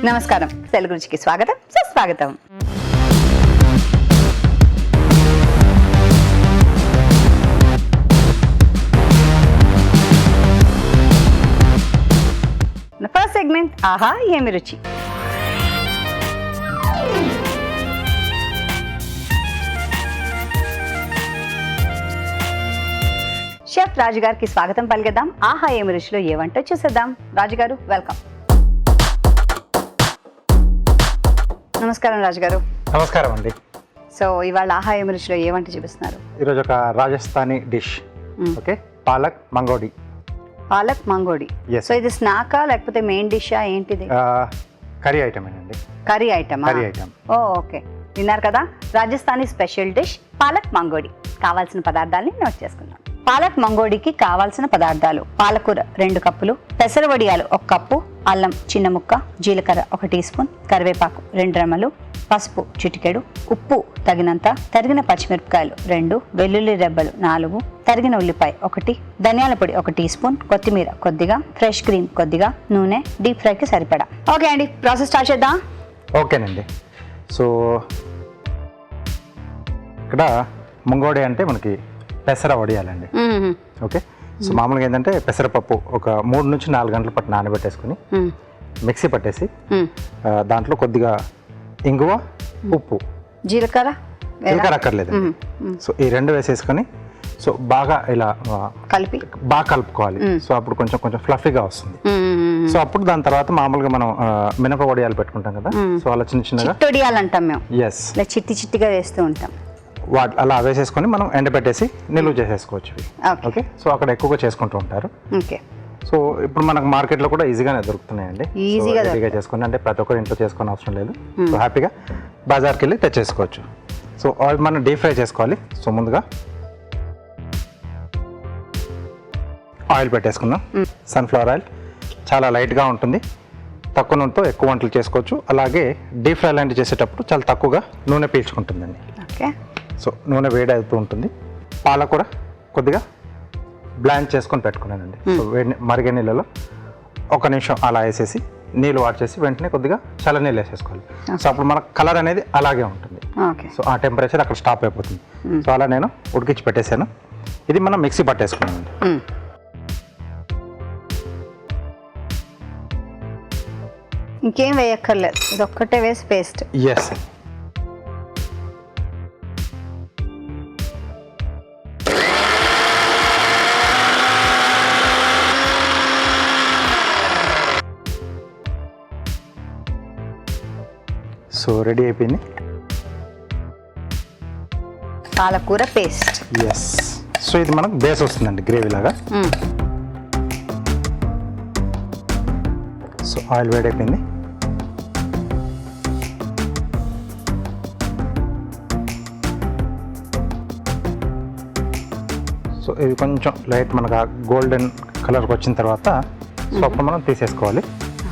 నమస్కారం, తెలుగు రుచికి స్వాగతం, సుస్వాగతం. ఫస్ట్ సెగ్మెంట్ ఆహా ఏమి రుచి. షెఫ్ రాజు గారికి స్వాగతం పలికేద్దాం. ఆహా ఏమి రుచిలో ఏ వంట చూసేద్దాం. రాజు గారు వెల్కమ్. నమస్కారం రాజు గారు. నమస్కారం అండి. సో ఇవాళ ఆహా ఏమి రుచిలో ఏ వంట చూపిస్తున్నారు? ఈరోజు ఒక Rajasthani dish. Okay, palak mangodi. Palak mangodi. So ఇది స్నాకా లేకపోతే మెయిన్ డిషా ఏంటిది? కర్రీ ఐటమ్ అండి. Curry item. Curry item. Okay, విన్నారు కదా, రాజస్థానీ స్పెషల్ డిష్ పాలక్ మంగోడి. కావాల్సిన పదార్థాలని నోట్ చేసుకుందాం. పాలక్ మంగోడికి కావాల్సిన పదార్థాలు: పాలకూర 2 కప్పులు, పెసర వడియాలు 1 కప్పు, అల్లం చిన్న ముక్క, జీలకర్ర 1 టీ స్పూన్, కరివేపాకు 2 రెమ్మలు, పసుపు చిటికెడు, ఉప్పు తగినంత, తరిగిన పచ్చిమిరపకాయలు 2, వెల్లుల్లి రెబ్బలు 4, తరిగిన ఉల్లిపాయ 1, ధనియాల పొడి 1 టీ స్పూన్, కొత్తిమీర కొద్దిగా, ఫ్రెష్ క్రీమ్ కొద్దిగా, నూనె డీప్ ఫ్రైకి సరిపడా. ఓకే అండి, ప్రాసెస్ స్టార్ట్ చేద్దాం. ఓకేనండి. సో ఇక్కడ మంగోడి అంటే మనకి పెసర వడియాలండి. ఓకే, సో మామూలుగా ఏంటంటే పెసరపప్పు ఒక 3 నుంచి 4 గంటల పాటు నానబెట్టేసుకుని మిక్సీ పట్టేసి దాంట్లో కొద్దిగా ఇంగువ, ఉప్పు, జీలకర్ర అక్కర్లేదండి. సో ఈ 2 వేసేసుకొని సో బాగా ఇలా బాగా కలుపుకోవాలి. సో అప్పుడు కొంచెం కొంచెం ఫ్లఫీగా వస్తుంది. సో అప్పుడు దాని తర్వాత మామూలుగా మనం మినప వడియాలు పెట్టుకుంటాం కదా, సో అలా చిన్న చిన్నగా వడియాలు అంటాం మేము. ఎస్, చిట్టి చిట్టిగా వేస్తూ ఉంటాం. అలా వేసేసుకొని మనం ఎండబెట్టేసి నిల్వ చేసేసుకోవచ్చు. ఓకే, సో అక్కడ ఎక్కువగా చేసుకుంటూ ఉంటారు. ఓకే, సో ఇప్పుడు మనకు మార్కెట్లో కూడా ఈజీగానే దొరుకుతున్నాయండి. ఈజీగా చేసుకుని, అంటే ప్రతి ఒక్కరు ఇంట్లో చేసుకునే అవసరం లేదు. సో హ్యాపీగా బజార్కి వెళ్ళి తెచ్చేసుకోవచ్చు. సో ఆయిల్ మనం డీప్ ఫ్రై చేసుకోవాలి. సో ముందుగా ఆయిల్ పెట్టేసుకుందాం. సన్ఫ్లవర్ ఆయిల్ చాలా లైట్గా ఉంటుంది. తక్కువ నూనెతో ఎక్కువ వంటలు చేసుకోవచ్చు. అలాగే డీప్ ఫ్రై లాంటివి చేసేటప్పుడు చాలా తక్కువగా నూనె పీల్చుకుంటుందండి. ఓకే, సో నూనె వేడి అవుతూ ఉంటుంది. పాలకూర కొద్దిగా బ్లాంచ్ చేసుకొని పెట్టుకున్నానండి. సో మరిగే నీళ్ళలో 1 నిమిషం అలా వేసేసి నీళ్ళు వాడ్చేసి వెంటనే కొద్దిగా చల్ల నీళ్ళు వేసేసుకోవాలి. సో అప్పుడు మనకు కలర్ అనేది అలాగే ఉంటుంది. సో ఆ టెంపరేచర్ అక్కడ స్టాప్ అయిపోతుంది. సో అలా నేను ఉడికించి పెట్టేశాను. ఇది మనం మిక్సీ పట్టేసుకున్నామండి. ఇంకేం వేయక్కర్లేదు, ఇది ఒక్కటే వేసి పేస్ట్. ఎస్, సో రెడీ అయిపోయింది పాలకూర పేస్ట్. ఎస్, సో ఇది మనకు బేస్ వస్తుందండి గ్రేవీ లాగా. So oil వేడైపోయింది. సో ఇది కొంచెం లైట్ మనకు గోల్డెన్ కలర్కి వచ్చిన తర్వాత సో అప్పుడు మనం తీసేసుకోవాలి.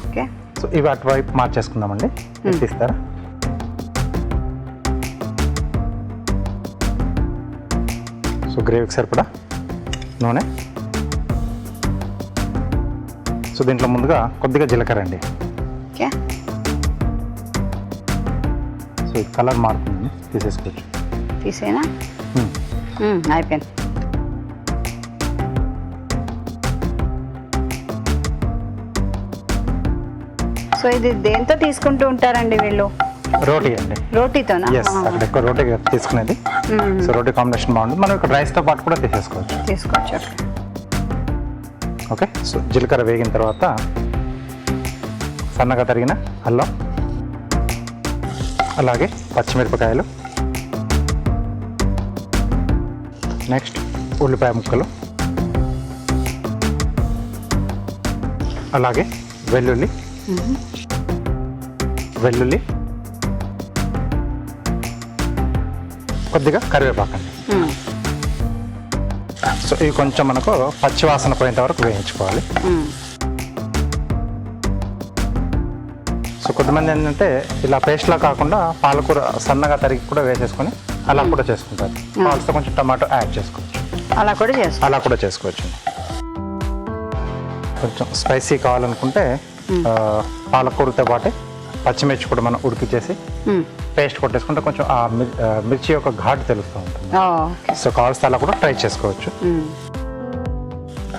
ఓకే, సో ఇవి అటువైపు మార్చేసుకుందామండి. తీస్తారా? సో గ్రేవీకి సరిపడా నూనె. సో దీంట్లో ముందుగా కొద్దిగా జీలకర్ర అండి. ఓకే, సో ఇది కలర్ మారుతుంది, తీసేసుకోవచ్చు. తీసేనా? అయిపోయింది. సో ఇది దేంతో తీసుకుంటూ ఉంటారండి వీళ్ళు? రోటీ అండి. రోటీతోనా? ఎస్, అక్కడ ఎక్కువ రోటీ తీసుకునేది. సో రోటీ కాంబినేషన్ బాగుంటుంది. మనం ఇక్కడ రైస్తో పాటు కూడా తీసుకోవచ్చు. ఓకే, సో జీలకర్ర వేగిన తర్వాత సన్నగా తరిగిన అల్లం, అలాగే పచ్చిమిరపకాయలు, నెక్స్ట్ ఉల్లిపాయ ముక్కలు, అలాగే వెల్లుల్లి, కొద్దిగా కరివేపాకు అండి. సో ఇవి కొంచెం మనకు పచ్చివాసన పోయేంత వరకు వేయించుకోవాలి. సో కొంతమంది ఏంటంటే ఇలా పేస్ట్లా కాకుండా పాలకూర సన్నగా తరిగి కూడా వేసేసుకొని అలా కూడా చేసుకుంటారు. పాలతో కొంచెం టమాటో యాడ్ చేసుకోవచ్చు. అలా కూడా చేసుకోవచ్చు. కొంచెం స్పైసీ కావాలనుకుంటే పాలకూరతో పాటే పచ్చిమిర్చి కూడా మనం ఉడికిచ్చేసి పేస్ట్ కొట్టేసుకుంటే కొంచెం ఆ మిర్చి యొక్క ఘాటు తెలుస్తూ ఉంటుంది. సో కావాల్సిన అలా కూడా ట్రై చేసుకోవచ్చు.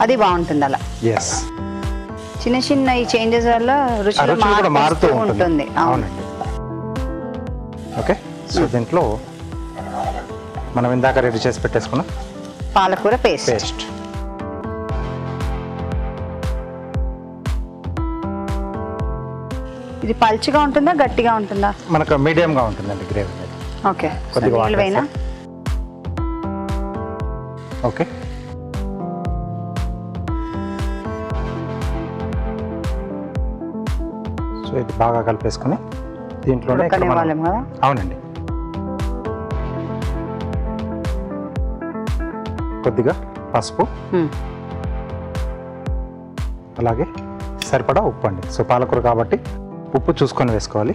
అది బాగుంటుంది అలా. ఎస్, చిన్న చిన్న ఈ చేంజెస్ వల్ల రుచి కూడా మారుతూ ఉంటుంది. అవునండి. ఓకే, సో దీంట్లో మనం ఇందాక రెడీ చేసి పెట్టేసుకున్న పాలకూర పేస్ట్. ఇది పల్చగా ఉంటుందా గట్టిగా ఉంటుందా? మనకు మీడియంగా ఉంటుందండి గ్రేవీ. ఓకే, కొద్దిగా నీళ్ళు వేయనా? ఓకే, సో ఇది బాగా కలిపేసుకుని దీంట్లోనే ఇక్కడ మనం- ఉడకనివ్వాలి కదా? అవునండి, కొద్దిగా పసుపు, అలాగే సరిపడా ఉప్పు అండి. సో పాలకూర కాబట్టి ఉప్పు చూసుకొని వేసుకోవాలి.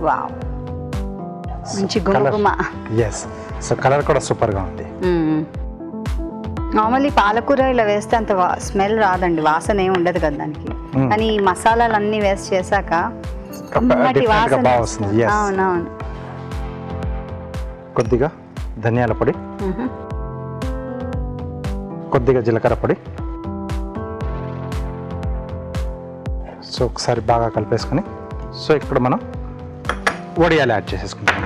వావ్, మంచి గుమగుమ. ఎస్, సో కలర్ కూడా సూపర్గా ఉంది. నార్మల్లీ పాలకూర ఇలా వేస్తే అంత స్మెల్ రాదండి, వాసన ఏమి ఉండదు కదా దానికి. కానీ ఈ మసాలాలు అన్నీ వేస్ట్ చేశాక కమ్మటి Different గా వాసన బాగా వస్తుంది. Yes. అవునవును. కొద్దిగా ధనియాల పొడి, కొద్దిగా జీలకర్ర పొడి. సో ఒకసారి బాగా కలిపేసుకొని సో ఇక్కడ మనం వడియాలు యాడ్ చేసేసుకుంటాం.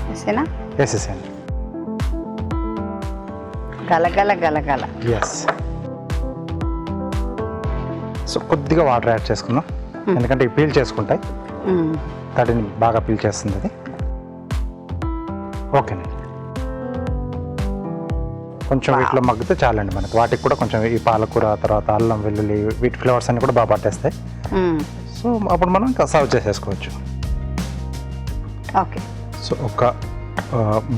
వేసేనా? వేసేసేయండి. గలగల గలగల. ఎస్, సో కొద్దిగా వాటర్ యాడ్ చేసుకున్నాం, ఎందుకంటే ఇవి పీల్ చేసుకుంటాయి, తడిని బాగా పీల్ చేస్తుంది అది. ఓకేనండి, కొంచెం వీటిలో మగ్గితే చాలండి మనకి. వాటికి కూడా కొంచెం ఈ పాలకూర తర్వాత అల్లం వెల్లుల్లి వీటి ఫ్లేవర్స్ అన్ని కూడా బాగా పట్టేస్తాయి. సో అప్పుడు మనం ఇంకా సర్వ్ చేసేసుకోవచ్చు. ఓకే, సో ఒక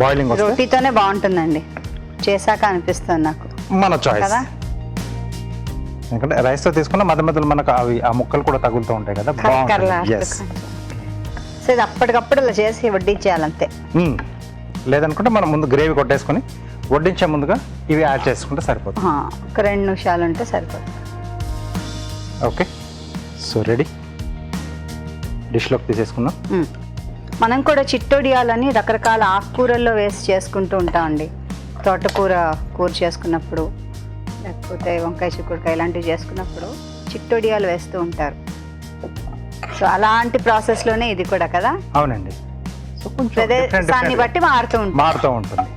బాయిలింగ్ వస్తే రోటీతోనే బాగుంటుందండి, చేశాక అనిపిస్తుంది నాకు. మన చాయిస్ కదా? ఎందుకంటే రైస్తో తీసుకున్న మధ్య మధ్యలో మనకు అవి ఆ ముక్కలు కూడా తగులుతూ ఉంటాయి కదా, బాగుంటుంది. ఎస్, సో ఇది అప్పటికప్పుడు ఇలా చేసి వడ్డించేయాలంతే. లేదనుకుంటే మనం ముందు గ్రేవీ కొట్టేసుకొని వడ్డించే ముందుగా ఇవి యాడ్ చేసుకుంటే సరిపోతుంది. ఒక 2 నిమిషాలు ఉంటే సరిపోతుంది. Okay, so ready. డిష్లోకి తీసేసుకుందాం. మనం కూడా చిట్టొడియాలని రకరకాల ఆకుకూరల్లో వేసి చేసుకుంటూ ఉంటామండి. తోటకూర కూర చేసుకున్నప్పుడు, లేకపోతే వంకాయ చిక్కుడుకాయ ఇలాంటివి చేసుకున్నప్పుడు చిట్టొడియాలు వేస్తూ ఉంటారు. సో అలాంటి ప్రాసెస్లోనే ఇది కూడా కదా? అవునండి, సో కొంచెం ప్రదేశాన్ని బట్టి మారుతూ ఉంటుంది.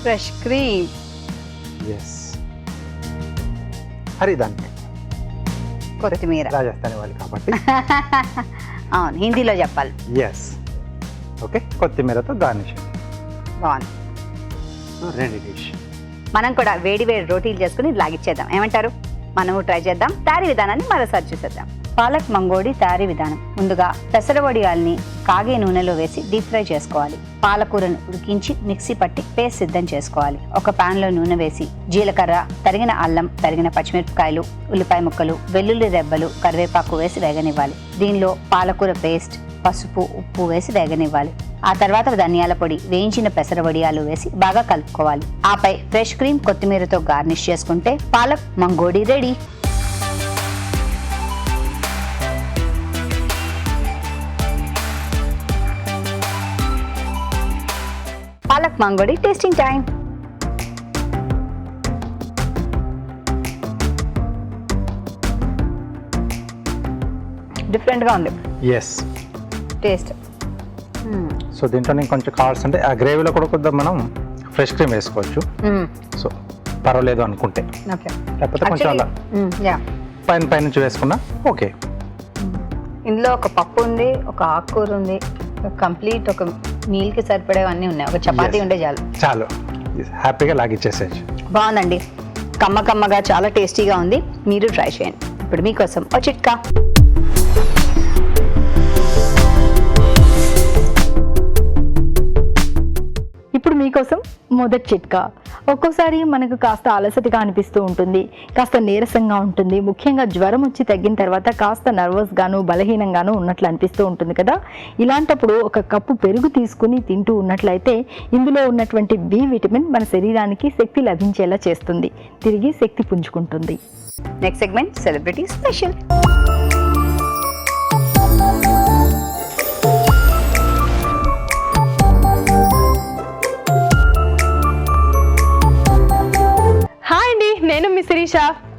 Fresh cream. ఎస్, హరిదాన్ని కొత్తిమీర. రాజస్థానీ వాళ్ళు కాబట్టి అవును, హిందీలో చెప్పాలి. ఎస్, ఓకే, కొత్తిమీరతో గార్నిష్. బాగుంది. So ready dish. మనం కూడా వేడి వేడి రోటీలు చేసుకుని లాగిచ్చేద్దాం, ఏమంటారు? మనము ట్రై చేద్దాం. తయారీ విధానాన్ని మరోసారి చూసేద్దాం. పాలక్ మంగోడి తయారీ విధానం. ముందుగా పెసర వడియాల్ని కాగే నూనెలో వేసి డీప్ ఫ్రై చేసుకోవాలి. పాలకూరను ఉడికించి మిక్సీ పట్టి పేస్ట్ సిద్ధం చేసుకోవాలి. ఒక పాన్ లో నూనె వేసి జీలకర్ర, తరిగిన అల్లం, తరిగిన పచ్చిమిరపకాయలు, ఉల్లిపాయ ముక్కలు, వెల్లుల్లి రెబ్బలు, కరివేపాకు వేసి వేగనివ్వాలి. దీనిలో పాలకూర పేస్ట్, పసుపు, ఉప్పు వేసి వేగనివ్వాలి. ఆ తర్వాత ధనియాల పొడి, వేయించిన పెసర వడియాలు వేసి బాగా కలుపుకోవాలి. ఆపై ఫ్రెష్ క్రీమ్, కొత్తిమీరతో గార్నిష్ చేసుకుంటే palak mangodi ready. Palak mangodi tasting time. డిఫరెంట్గా ఉంది ఎస్, టేస్ట్. సో దీంట్లో నేను కొంచెం కావాల్సింటే ఆ గ్రేవీలో కూడా కొద్దిగా మనం ఫ్రెష్ క్రీమ్ వేసుకోవచ్చు. సో పర్వాలేదు అనుకుంటే, ఓకే. లేకపోతే కొంచెం అలా పైన నుంచి వేసుకున్నా ఓకే. ఇందులో ఒక పప్పు ఉంది, ఒక ఆకుకూర ఉంది, కంప్లీట్ ఒక మీల్కి సరిపడేవన్నీ ఉన్నాయి. ఒక చపాతీ ఉండే చాలు, హ్యాపీగా లాగిచ్చేసేయచ్చు. బాగుందండి, కమ్మగా చాలా టేస్టీగా ఉంది. మీరు ట్రై చేయండి. ఇప్పుడు మీకోసం ఒక చిట్కా. ఇప్పుడు మీకోసం మొదటి చిట్కా, ఒక్కోసారి మనకు కాస్త అలసటగా అనిపిస్తూ ఉంటుంది, కాస్త నీరసంగా ఉంటుంది, ముఖ్యంగా జ్వరం వచ్చి తగ్గిన తర్వాత కాస్త నర్వస్గాను బలహీనంగాను ఉన్నట్లు అనిపిస్తూ ఉంటుంది కదా. ఇలాంటప్పుడు ఒక కప్పు పెరుగు తీసుకుని తింటూ ఉన్నట్లయితే ఇందులో ఉన్నటువంటి బి విటమిన్ మన శరీరానికి శక్తి లభించేలా చేస్తుంది, తిరిగి శక్తి పుంజుకుంటుంది. Next segment celebrity special. Hi అండి, నేను మీ శిరీష.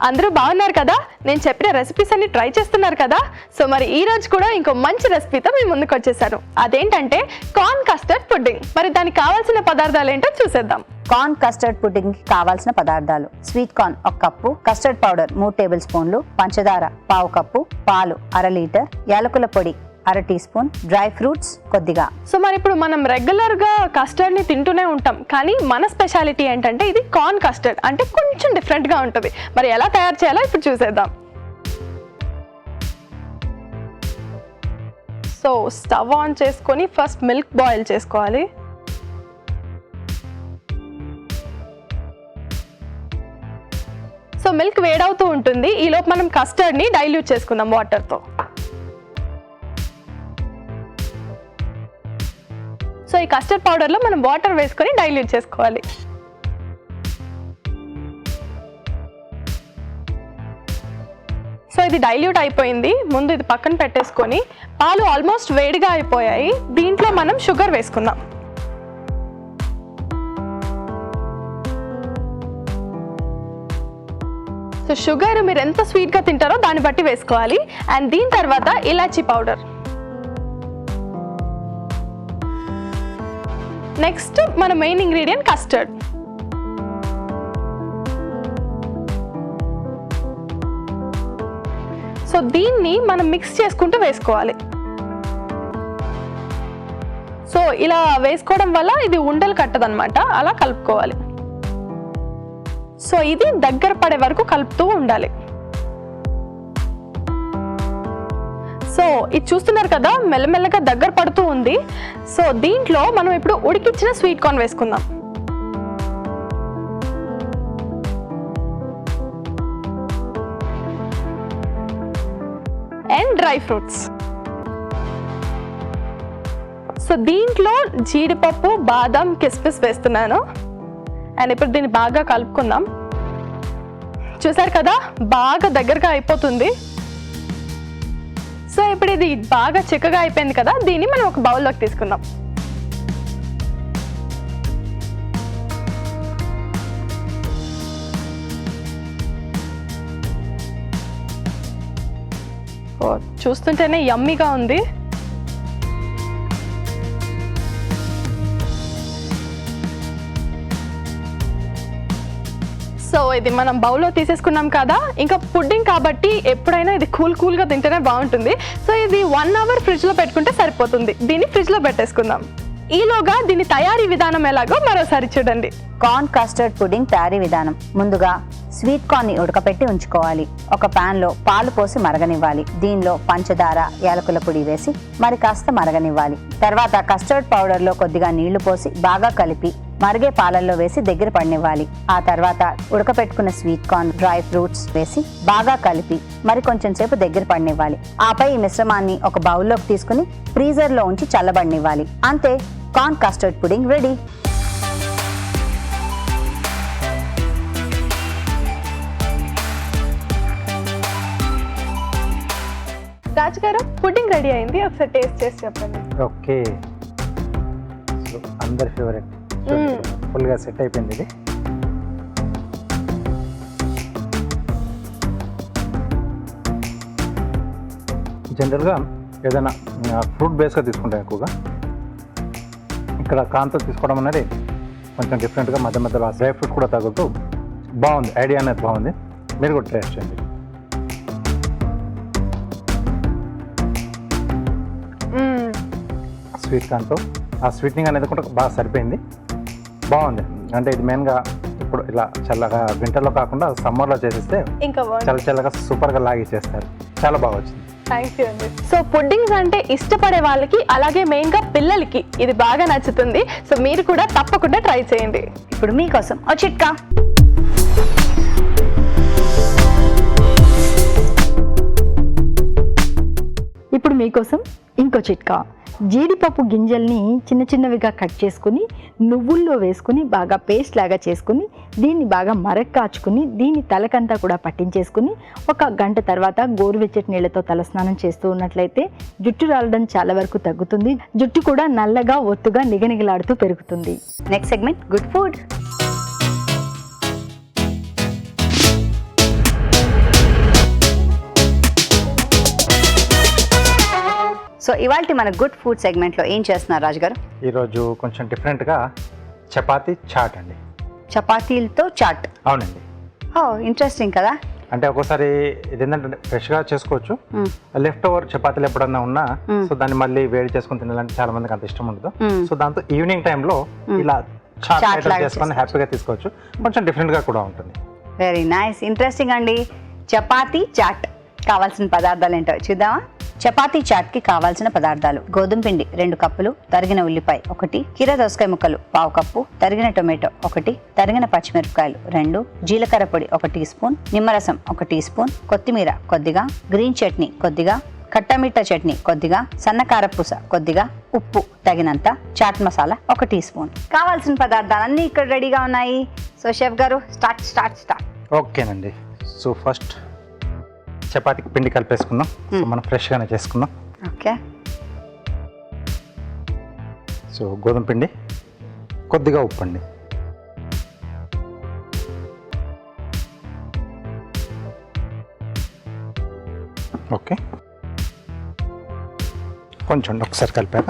అందరూ బాగున్నారు కదా? నేను చెప్పిన రెసిపీస్ అన్ని ట్రై చేస్తున్నారు కదా? సో మరి ఈ రోజు కూడా ఇంకో మంచి రెసిపీతో మీ ముందుకు వచ్చేసాను. అదేంటంటే కార్న్ కస్టర్డ్ పుడ్డింగ్. మరి దానికి కావాల్సిన పదార్థాలు ఏంటో చూసేద్దాం. కార్న్ కస్టర్డ్ పుడ్డింగ్ కి కావాల్సిన పదార్థాలు: sweet corn 1 cup, custard powder 3 table స్పూన్లు, పంచదార 1/2 కప్పు, పాలు 1/2 లీటర్, యాలకుల పొడి 1/2 టీ స్పూన్, డ్రై ఫ్రూట్స్ కొద్దిగా. సో మరి ఇప్పుడు మనం రెగ్యులర్ గా కస్టర్డ్ ని తింటూనే ఉంటాం, కానీ మన స్పెషాలిటీ ఏంటంటే ఇది కార్న్ కస్టర్డ్, అంటే కొంచెం డిఫరెంట్ గా ఉంటుంది. మరి ఎలా తయారు చేయాలో ఇప్పుడు చూసేద్దాం. సో స్టవ్ ఆన్ చేసుకొని ఫస్ట్ మిల్క్ బాయిల్ చేసుకోవాలి. సో మిల్క్ వేడవుతూ ఉంటుంది, ఈలోపు మనం కస్టర్డ్ ని డైల్యూట్ చేసుకుందాం వాటర్ తో. సో ఈ కస్టర్డ్ పౌడర్లో మనం వాటర్ వేసుకొని డైల్యూట్ చేసుకోవాలి. సో ఇది డైల్యూట్ అయిపోయింది. ముందు ఇది పక్కన పెట్టేసుకొని, పాలు ఆల్మోస్ట్ వేడిగా అయిపోయాయి, దీంట్లో మనం షుగర్ వేసుకుందాం. సో షుగర్ మీరు ఎంత స్వీట్గా తింటారో దాన్ని బట్టి వేసుకోవాలి. అండ్ దీని తర్వాత ఇలాచీ పౌడర్. నెక్స్ట్ మన మెయిన్ ఇంగ్రీడియంట్ కస్టర్డ్. సో దీన్ని మనం మిక్స్ చేసుకుంటూ వేసుకోవాలి. సో ఇలా వేసుకోవడం వల్ల ఇది ఉండలు కట్టదనమాట, అలా కలుపుకోవాలి. సో ఇది దగ్గర పడే వరకు కలుపుతూ ఉండాలి. సో ఇది చూస్తున్నారు కదా, మెల్లమెల్లగా దగ్గర పడుతూ ఉంది. సో దీంట్లో మనం ఇప్పుడు ఉడికించిన స్వీట్ కార్న్ వేసుకుందాం. And dry fruits. సో దీంట్లో జీడిపప్పు, బాదం, కిస్మిస్ వేస్తున్నాను. అండ్ ఇప్పుడు దీన్ని బాగా కలుపుకుందాం. చూసారు కదా, బాగా దగ్గరగా అయిపోతుంది. సో ఇప్పుడు ఇది బాగా చిక్కగా అయిపోయింది కదా, దీన్ని మనం ఒక బౌల్లోకి తీసుకుందాం. చూస్తుంటేనే యమ్మీగా ఉంది. సో ఇది మనం బౌల్లో తీసేసుకున్నాం కదా. ఇంకా పుడ్డింగ్ కాబట్టి ఎప్పుడైనా ఇది కూల్గా తింటేనే బాగుంటుంది. సో ఇది 1 అవర్ ఫ్రిడ్జ్లో పెట్టుకుంటే సరిపోతుంది. దీన్ని ఫ్రిడ్జ్లో పెట్టేసుకుందాం. ఈలోగా దీని తయారీ విధానం ఎలాగో మరోసారి చూడండి. కార్న్ కస్టర్డ్ పుడ్డింగ్ తయారీ విధానం: ముందుగా స్వీట్ కార్న్ ని ఉడకపెట్టి ఉంచుకోవాలి. ఒక పాన్ లో పాలు పోసి మరగనివ్వాలి. దీనిలో పంచదార, యాలకుల పొడి వేసి మరి కాస్త మరగనివ్వాలి. తర్వాత కస్టర్డ్ పౌడర్ లో కొద్దిగా నీళ్లు పోసి బాగా కలిపి మరిగే పాలల్లో వేసి దగ్గర పడనివ్వాలి. ఆ తర్వాత ఉడకపెట్టుకున్న స్వీట్ కార్న్, డ్రై ఫ్రూట్స్ వేసి బాగా కలిపి మరి కొంచెం సేపు దగ్గర పడనివ్వాలి. ఆపై ఈ మిశ్రమాన్ని ఒక బౌల్లోకి తీసుకుని ఫ్రీజర్ లో ఉంచి చల్లబడనివ్వాలి. అంతే, కార్న్ కస్టర్డ్ పుడింగ్ రెడీ. రాజు గారు, పుడ్డింగ్ రెడీ అయింది, ఒకసారి టేస్ట్ చేసి చెప్పండి. ఓకే, సో అందరి ఫేవరెట్ ఫుల్గా సెట్ అయిపోయింది ఇది. జనరల్గా ఏదైనా ఫ్రూట్ బేస్గా తీసుకుంటాం ఎక్కువగా. ఇక్కడ కాన్తో తీసుకోవడం అనేది కొంచెం డిఫరెంట్గా మధ్య మధ్యలో డ్రై ఫ్రూట్ కూడా తగులుతూ బాగుంది. ఐడియా అనేది బాగుంది, మీరు కూడా టేస్ట్ చేయండి. స్వీట్ కార్న్తో ఆ స్వీట్నింగ్ అనేది కూడా బాగా సరిపోయింది, బాగుంది. అంటే ఇది మెయిన్గా ఇప్పుడు ఇలా చల్లగా వింటర్లో కాకుండా సమ్మర్లో చేసేస్తే ఇంకా చల్ల చల్లగా సూపర్గా లాగి చేస్తారు. చాలా బాగా వచ్చింది. థ్యాంక్ యూ అండి. సో పుడ్డింగ్స్ అంటే ఇష్టపడే వాళ్ళకి, అలాగే మెయిన్గా పిల్లలకి ఇది బాగా నచ్చుతుంది. సో మీరు కూడా తప్పకుండా ట్రై చేయండి. ఇప్పుడు మీకోసం ఓ చిట్కా. ఇప్పుడు మీకోసం ఇంకో చిట్కా. జీడిపప్పు గింజల్ని చిన్న చిన్నవిగా కట్ చేసుకుని నువ్వుల్లో వేసుకుని బాగా పేస్ట్ లాగా చేసుకుని దీన్ని బాగా మరక్కాచుకుని దీన్ని తలకంతా కూడా పట్టించేసుకుని 1 గంట తర్వాత గోరువెచ్చటి నీళ్ళతో తలస్నానం చేస్తూ ఉన్నట్లయితే జుట్టు రాలడం చాలా వరకు తగ్గుతుంది. జుట్టు కూడా నల్లగా ఒత్తుగా నిగనిగలాడుతూ పెరుగుతుంది. Next segment good food. So ఇవాళ మన గుడ్ ఫుడ్ సెగ్మెంట్లో ఏం చేస్తున్నారు రాజు గారు? ఈరోజు కొంచెం డిఫరెంట్గా చపాతీ చాట్ అండి. చపాతీలతో చాట్. అవునండి. ఓ ఇంట్రెస్టింగ్ కదా. అంటే ఒక్కోసారి ఇది ఏంటంటే ఫ్రెష్గా చేసుకోవచ్చు. లెఫ్ట్ ఓవర్ చపాతీలు ఎప్పుడన్నా ఉన్నా సో దాన్ని మళ్ళీ వేడి చేసుకుని తినాలంటే చాలా మందికి అంత ఇష్టం ఉండదు. సో దాంతో ఈవినింగ్ టైంలో ఇలా చాట్ ఐటమ్ చేసుకొని హ్యాపీగా తీసుకోవచ్చు. కొంచెం డిఫరెంట్గా కూడా ఉంటుంది. వెరీ నైస్, ఇంట్రెస్టింగ్ అండి. చపాతీ చాట్ కావాల్సిన పదార్థాలు ఏంటో చూద్దామా? చపాతీ చాట్కి కావాల్సిన పదార్థాలు: గోధుమ పిండి 2 కప్పులు, తరిగిన ఉల్లిపాయ 1, కీర దోసకాయ ముక్కలు 1/2 కప్పు, తరిగిన టొమాటో 1, తరిగిన పచ్చిమిరపకాయలు 2, జీలకర్ర పొడి 1 టీ స్పూన్, నిమ్మరసం 1 టీ స్పూన్, కొత్తిమీర కొద్దిగా, గ్రీన్ చట్నీ కొద్దిగా, కట్టమిట్ట చట్నీ కొద్దిగా, సన్నకారపూస కొద్దిగా, ఉప్పు తగినంత, చాట్ మసాలా 1 టీ స్పూన్. కావాల్సిన పదార్థాలన్నీ ఇక్కడ రెడీగా ఉన్నాయి. సో షెఫ్ గారు స్టార్ట్. ఓకేనండి. సో ఫస్ట్ చపాతీకి పిండి కలిపేసుకుందాం. సో మనం ఫ్రెష్గానే చేసుకుందాం. ఓకే. సో గోధుమ పిండి, కొద్దిగా ఉప్పు అండి, ఓకే. కొంచెం ఒకసారి కలిపాక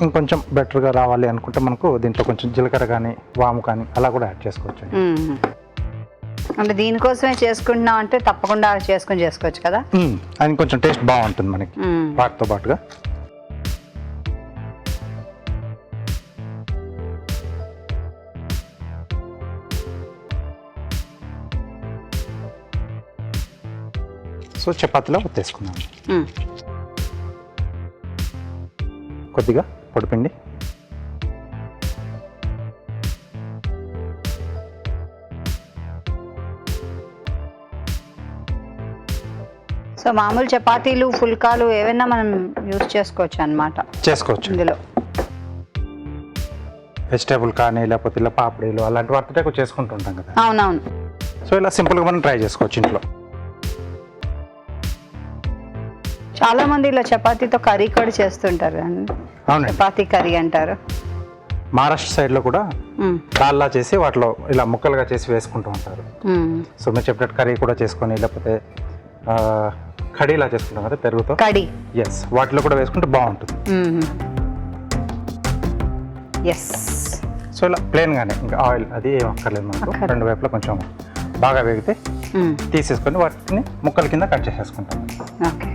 ఇంకొంచెం బెటర్గా రావాలి అనుకుంటే మనకు దీంట్లో కొంచెం జీలకర్ర కానీ వాము కానీ అలా కూడా యాడ్ చేసుకోవచ్చు. అంటే దీనికోసమే చేసుకుంటున్నాం అంటే తప్పకుండా చేసుకోవచ్చు కదా. అది కొంచెం టేస్ట్ బాగుంటుంది మనకి వాటితో పాటుగా. సో చపాతీలో ఉత్తేసుకున్నాం. కొద్దిగా పొడిపిండి, సో మామూలు చపాతీలు ఫుల్కాలు ఏవైనా మనం యూజ్ చేసుకోవచ్చు అన్నమాట. చేసుకోవచ్చు ఇందులో వెజిటేబుల్ కానీ లేకపోతే ఇలా పాపడీలు అలాంటి వాటితో ఎక్కువ చేసుకుంటూ ఉంటాం కదా. అవునవును. సో ఇలా సింపుల్గా మనం ట్రై చేసుకోవచ్చు ఇంట్లో. చాలా మంది ఇలా చపాతీతో కర్రీ కూడా చేస్తుంటారు కానీ అవునండి, చపాతీ కర్రీ అంటారు. మహారాష్ట్ర సైడ్లో కూడా దాల్లా చేసి వాటిలో ఇలా ముక్కలుగా చేసి వేసుకుంటూ ఉంటారు. సో మీరు చెప్పినట్టు కర్రీ కూడా చేసుకొని లేకపోతే కడీలా చేసుకుంటాం కదా పెరుగుతో, కడీ. ఎస్, వాటిలో కూడా వేసుకుంటే బాగుంటుంది. ఎస్. సో ఇలా ప్లెయిన్గానే ఇంకా ఆయిల్ అది ఏం అక్కర్లేదు మనకు. 2 వైపులా కొంచెం బాగా వేగితే తీసేసుకొని వాటిని ముక్కల కింద కట్ చేసేసుకుంటాం. ఓకే.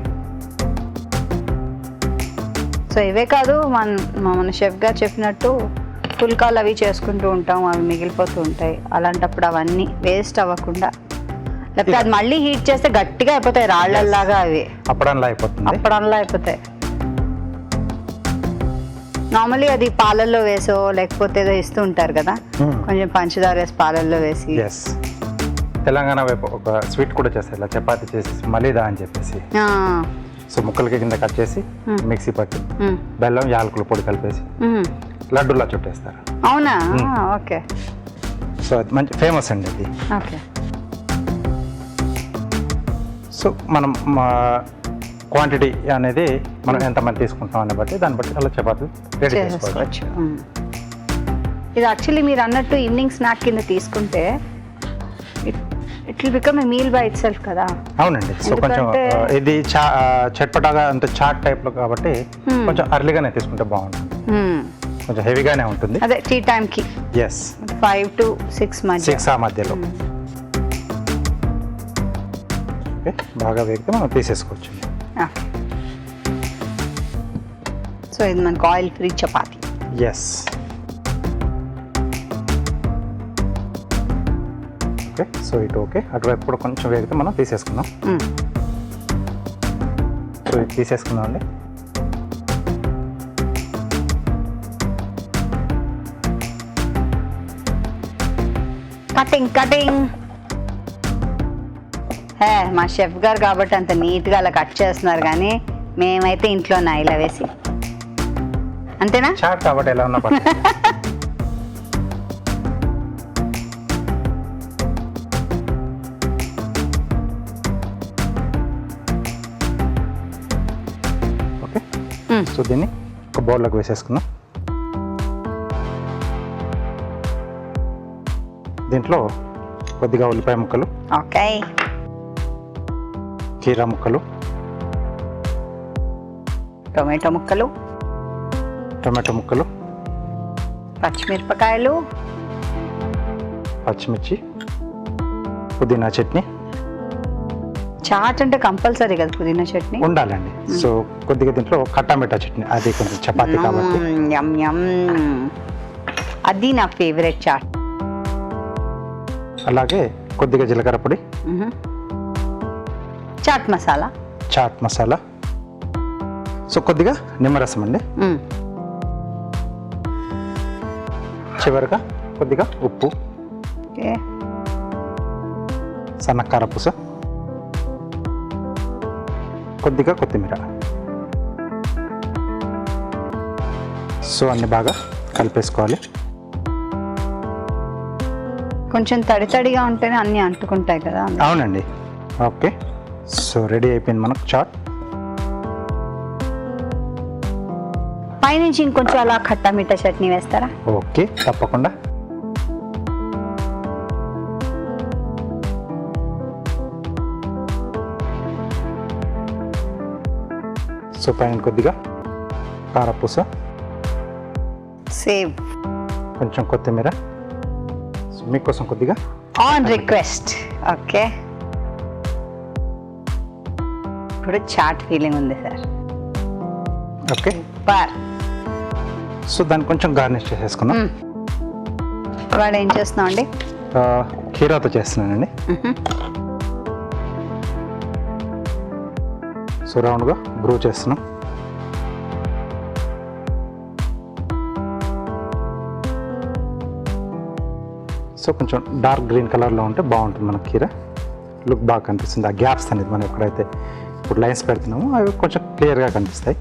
సో ఇవే కాదు, మన షెఫ్ గారు చెప్పినట్టు ఫుల్కాలు అవి చేసుకుంటూ ఉంటాం, అవి మిగిలిపోతూ ఉంటాయి. అలాంటప్పుడు అవన్నీ వేస్ట్ అవ్వకుండా, లేకపోతే అది మళ్ళీ హీట్ చేస్తే గట్టిగా అయిపోతాయి, రాళ్ళల్లాగా అవి అప్పడంలా అయిపోతుంది. అప్పడంలా అయిపోతాయి. నార్మల్లీ అది పాలల్లో వేసో లేకపోతే ఏదో ఇస్తూ ఉంటారు కదా, కొంచెం పంచదార వేసి పాలల్లో వేసి. ఎస్, తెలంగాణ వైపు ఒక స్వీట్ కూడా చేస్తారు ఇలా చపాతీ చేసేసి మలీదా అని చెప్పేసి. సో ముక్కలకి కింద కట్ చేసి మిక్సీ పట్టి బెల్లం యాలకుల పొడి కలిపేసి లడ్డూలా చుట్టేస్తారు. అవునా? ఓకే. సో అది మంచి ఫేమస్ అండి అది. ఓకే. సో మనం క్వాంటిటీ అనేది మనం ఎంతమంది తీసుకుంటాం అని బట్టి దాన్ని బట్టి అలా చపాతీ రెడీ చేసుకోవచ్చు. ఇది యాక్చువల్లీ మీరు అన్నట్టు ఈవినింగ్ స్నాక్ కింద తీసుకుంటే it will become a meal by it self కదా. అవునండి. సో కొంచెం ఇది చట్పటాగా అంటే చాట్ టైప్లో కాబట్టి కొంచెం అర్లీగానే తీసుకుంటే బాగుంటుంది, కొంచెం హెవీగానే ఉంటుంది. అదే టీ టైంకి. ఎస్, 5 to 6 మధ్య. 6 ఆ మధ్యలో. ఓకే, బాగా వేగితే మనం తీసేసుకోవచ్చు. సో ఇది మనకు oil free chapati. Yes. Okay, so ఇటు ఓకే. అటువైపు కూడా కొంచెం వేగితే మనం తీసేసుకుందాం. సో ఇది తీసేసుకుందాం అండి. కటింగ్ హే, మా షెఫ్ గారు కాబట్టి అంత నీట్గా అలా కట్ చేస్తున్నారు, కానీ మేమైతే ఇంట్లో ఇలా వేసి అంతేనా. చాట్ కాబట్టి ఎలా ఉన్నా పర్లేదు. ఓకే, సో దీన్ని ఒక బౌల్లోకి వేసేసుకుందాం. దీంట్లో కొద్దిగా ఉల్లిపాయ ముక్కలు, ఓకే, కీరా ముక్కలు, టొమాటో ముక్కలు, టొమాటో ముక్కలు, పచ్చిమిరపకాయలు, పచ్చిమిర్చి, పుదీనా చట్నీ. చాట్ అంటే కంపల్సరీ కదా పుదీనా చట్నీ ఉండాలండి. సో కొద్దిగా దీంట్లో కట్టామిట్టా చట్నీ, అది కొంచెం చపాతీ కాబట్టి. యమ్ యమ్, అది నా ఫేవరెట్ చాట్. అలాగే కొద్దిగా జీలకర్ర పొడి, చాట్ మసాలా, చాట్ మసాలా, సో కొద్దిగా నిమ్మరసం అండి. చివరిగా కొద్దిగా ఉప్పు, ఓకే, సన్నకార పూస, కొద్దిగా కొత్తిమీర. సో అన్ని బాగా కలిపేసుకోవాలి. కొంచెం తడి తడిగా ఉంటేనే అన్నీ అంటుకుంటాయి కదా. అవునండి. ఓకే, సో రెడీ అయిపోయింది మనకు చాట్. పైనుంచి ఇంకొంచెం అలా ఖట్టా మీఠా చట్నీ వేస్తారా? ఓకే, తప్పకుండా. సో పైన కొద్దిగా కారపూస, సేవ్, కొంచెం కొత్తిమీర, సో మీకోసం కొద్దిగా ఆన్ రిక్వెస్ట్. ఓకే, ఇప్పుడు చాట్ ఫీలింగ్ ఉంది సార్. ఓకే, బార్ సో దాన్ని కొంచెం గార్నిష్ చేసేసుకుందాం. వాడు ఏం చేస్తున్నాం అండి? కీరాతో చేస్తున్నానండి. సో రౌండ్గా బ్రూ చేస్తున్నాం. సో కొంచెం డార్క్ గ్రీన్ కలర్లో ఉంటే బాగుంటుంది మన కీర, లుక్ బాగా కనిపిస్తుంది. ఆ గ్యాప్స్ అనేది మనం ఎక్కడైతే ఇప్పుడు లైన్స్ పెడుతున్నామో అవి కొంచెం క్లియర్గా కనిపిస్తాయి.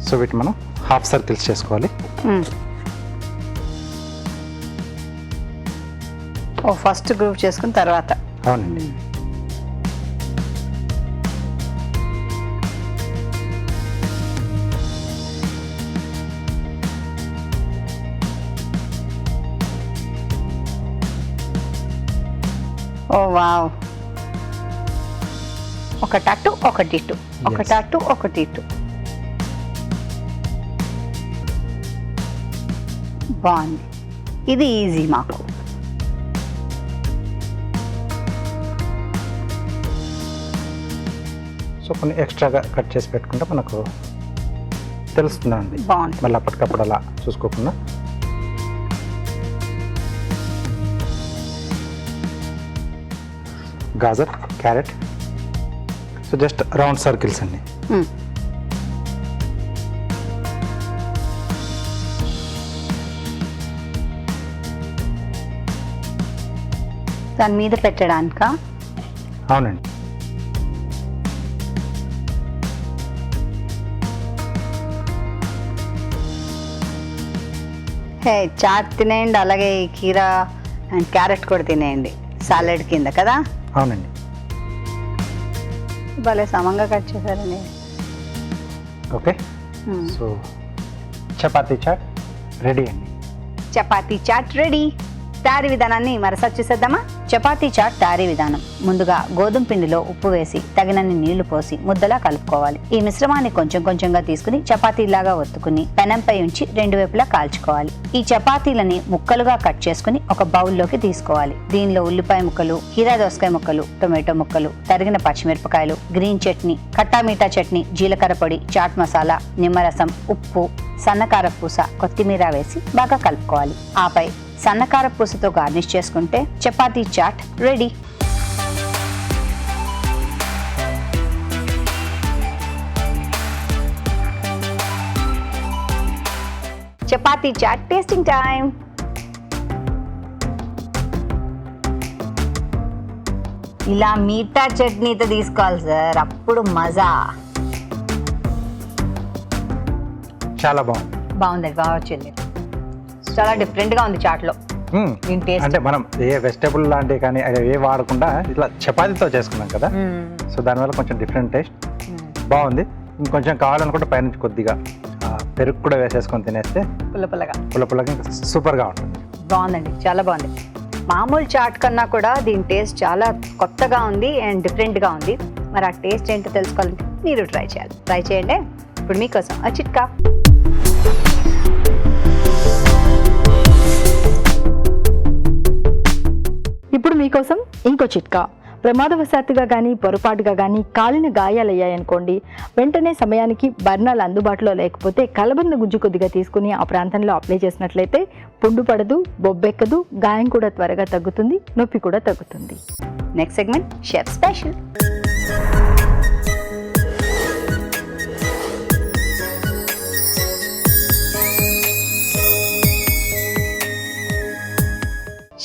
సో వీటి మనం హాఫ్ సర్కిల్స్ చేసుకోవాలి. ఓ ఫస్ట్ గ్రూప్ చేసుకున్న తర్వాత. అవునండి. ఓ వావ్, ఒకటి అటు ఒకటి ఇటు, ఒకటి అటు ఒకటి ఇటు. బాగుంది, ఇది ఈజీ మాకు. సో కొన్ని ఎక్స్ట్రాగా కట్ చేసి పెట్టుకుంటే మనకు తెలుస్తుందండి. బాగుంది. మళ్ళీ అప్పటికప్పుడు అలా చూసుకోకుండా. Gajar, carrot, so just round circles అండి. దాని మీద పెట్టడానిక? అవునండి. హే, చాట్ తినేయండి, అలాగే ఈ కీరా అండ్ క్యారెట్ కూడా తినేయండి సాలెడ్ కింద కదా. అవునండి. భలే సమంగా కట్ చేశారండి. Okay, so chapati chaat ready అండి. చపాతీ చాట్ రెడీ. తయారీ విధానాన్ని మరోసారి చూసేద్దామా? చపాతీ చాట్ తయారీ విధానం. ముందుగా గోధుమ పిండిలో ఉప్పు వేసి తగినన్ని నీళ్లు పోసి ముద్దలా కలుపుకోవాలి. ఈ మిశ్రమాన్ని కొంచెం కొంచెంగా తీసుకుని చపాతీలాగా ఒత్తుకుని పెనంపై ఉంచి రెండు వైపులా కాల్చుకోవాలి. ఈ చపాతీలని ముక్కలుగా కట్ చేసుకుని ఒక బౌల్లోకి తీసుకోవాలి. దీనిలో ఉల్లిపాయ ముక్కలు, కీరా దోసకాయ ముక్కలు, టొమాటో ముక్కలు, తరిగిన పచ్చిమిరపకాయలు, గ్రీన్ చట్నీ, ఖట్టా మీఠా చట్నీ, జీలకర్ర పొడి, చాట్ మసాలా, నిమ్మరసం, ఉప్పు, సన్నకార పూస, కొత్తిమీర వేసి బాగా కలుపుకోవాలి. ఆపై సన్నకార పూసతో గార్నిష్ చేసుకుంటే chapati chaat ready. Chapati chaat tasting time. ఇలా మీఠా చట్నీతో తీసుకోవాలి సార్, అప్పుడు మజా. చాలా బాగుంది. బాగుందండి, బాగా వచ్చింది. చాలా డిఫరెంట్ గా ఉంది చాట్లో. దీని టేస్ట్ అంటే మనం ఏ వెజిటేబుల్ లాంటివి కానీ అది ఏ వాడకుండా ఇట్లా చపాతీతో చేసుకున్నాం కదా, సో దానివల్ల కొంచెం డిఫరెంట్ టేస్ట్ బాగుంది. ఇంకొంచెం కావాలనుకుంటే పైనుంచి కొద్దిగా పెరుగు కూడా వేసేసుకొని తినేస్తే పుల్ల పుల్లగా ఇంకా సూపర్గా ఉంటుంది. బాగుందండి, చాలా బాగుంది. మామూలు చాట్ కన్నా కూడా దీని టేస్ట్ చాలా కొత్తగా ఉంది అండ్ డిఫరెంట్గా ఉంది. మరి ఆ టేస్ట్ ఏంటో తెలుసుకోవాలంటే మీరు ట్రై చేయాలి. ట్రై చేయండి. ఇప్పుడు మీకోసం ఆ చిట్కా. ఇప్పుడు మీకోసం ఇంకో చిట్కా. ప్రమాదవశాత్తుగా కానీ పొరపాటుగా కానీ కాలిన గాయాలయ్యాయనుకోండి, వెంటనే సమయానికి బర్నాలు అందుబాటులో లేకపోతే కలబంద గుజ్జు కొద్దిగా తీసుకుని ఆ ప్రాంతంలో అప్లై చేసినట్లయితే పుండు పడదు, బొబ్బెక్కదు, గాయం కూడా త్వరగా తగ్గుతుంది, నొప్పి కూడా తగ్గుతుంది. Next segment chef special.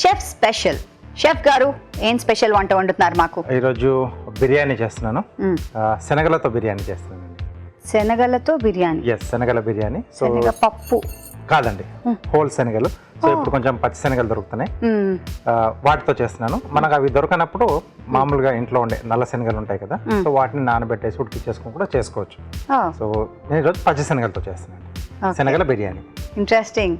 Chef special. Chef గారు ఏం స్పెషల్ వంట వండుతున్నారు మాకు? ఈరోజు బిర్యానీ చేస్తున్నాను. శనగలతో బిర్యానీ చేస్తున్నానండి. శనగలతో బిర్యానీ? ఎస్, శనగల బిర్యానీ. సో పప్పు కాదండి, హోల్ శనగలు. సో ఇప్పుడు కొంచెం పచ్చి శనగలు దొరుకుతున్నాయి, వాటితో చేస్తున్నాను. మనకు అవి దొరకనప్పుడు మామూలుగా ఇంట్లో ఉండే నల్ల శనగలు ఉంటాయి కదా, సో వాటిని నానబెట్టేసి ఉడికిచ్చేసుకుని కూడా చేసుకోవచ్చు. సో నేను ఈరోజు పచ్చి శనగలతో చేస్తున్నాను శనగల బిర్యానీ. ఇంట్రెస్టింగ్.